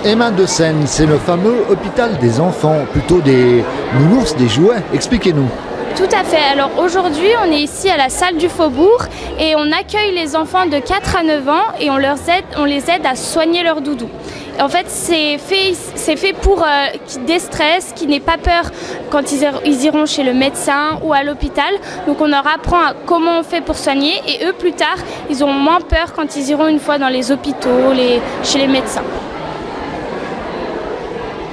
Emma de Seine, c'est le fameux hôpital des enfants, plutôt des nounours, des jouets. Expliquez-nous. Tout à fait. Alors aujourd'hui, on est ici à la salle du Faubourg et on accueille les enfants de 4 à 9 ans et on les aide à soigner leur doudou. En fait, c'est fait pour qu'ils déstressent, qu'ils n'aient pas peur quand ils iront chez le médecin ou à l'hôpital. Donc on leur apprend comment on fait pour soigner et eux, plus tard, ils auront moins peur quand ils iront une fois dans les hôpitaux, chez les médecins.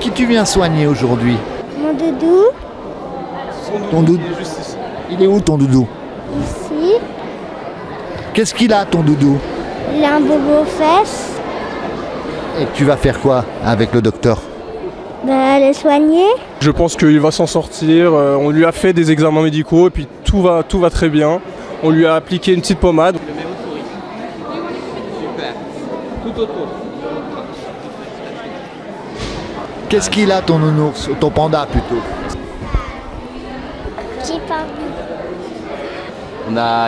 Qui tu viens soigner aujourd'hui? Mon doudou. Ton doudou. Il est où ton doudou? Ici. Qu'est-ce qu'il a ton doudou? Il a un bobo aux fesses. Et tu vas faire quoi avec le docteur? Le soigner. Je pense qu'il va s'en sortir. On lui a fait des examens médicaux et puis tout va très bien. On lui a appliqué une petite pommade. Super. Tout autour. Qu'est-ce qu'il a ton nounours, ton panda plutôt? J'ai pas vu.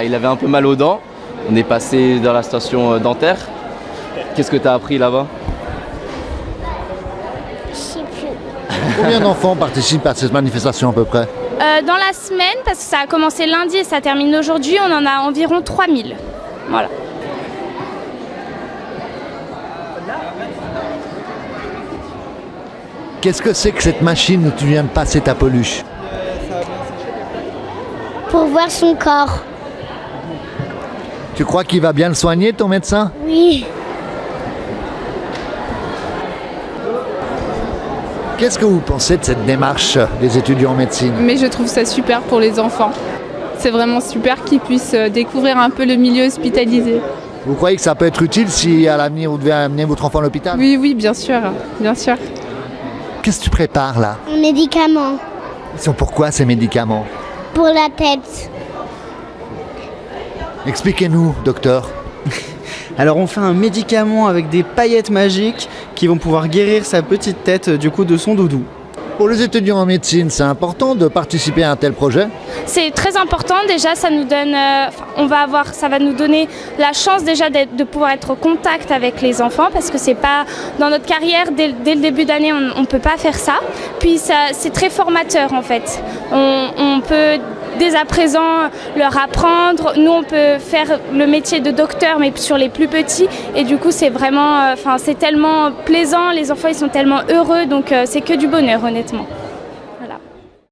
Il avait un peu mal aux dents. On est passé dans la station dentaire. Qu'est-ce que tu as appris là-bas? Je sais plus. Combien d'enfants participent à cette manifestation à peu près? Dans la semaine, parce que ça a commencé lundi et ça termine aujourd'hui, on en a environ 3000. Voilà. Qu'est-ce que c'est que cette machine où tu viens de passer ta peluche? Pour voir son corps. Tu crois qu'il va bien le soigner ton médecin? Oui. Qu'est-ce que vous pensez de cette démarche des étudiants en médecine? Mais je trouve ça super pour les enfants. C'est vraiment super qu'ils puissent découvrir un peu le milieu hospitalisé. Vous croyez que ça peut être utile si à l'avenir vous devez amener votre enfant à l'hôpital? Oui, bien sûr, bien sûr. Qu'est-ce que tu prépares là? Un médicament. Ils sont pourquoi ces médicaments? Pour la tête. Expliquez-nous, docteur. Alors on fait un médicament avec des paillettes magiques qui vont pouvoir guérir sa petite tête du coup de son doudou. Pour les étudiants en médecine, c'est important de participer à un tel projet? C'est très important. Déjà, ça nous donne, ça va nous donner la chance déjà de pouvoir être au contact avec les enfants parce que c'est pas dans notre carrière dès le début d'année, on peut pas faire ça. Puis c'est très formateur en fait. On peut dès à présent leur apprendre. Nous, on peut faire le métier de docteur, mais sur les plus petits. Et du coup, c'est vraiment, c'est tellement plaisant. Les enfants, ils sont tellement heureux. Donc, c'est que du bonheur, honnêtement.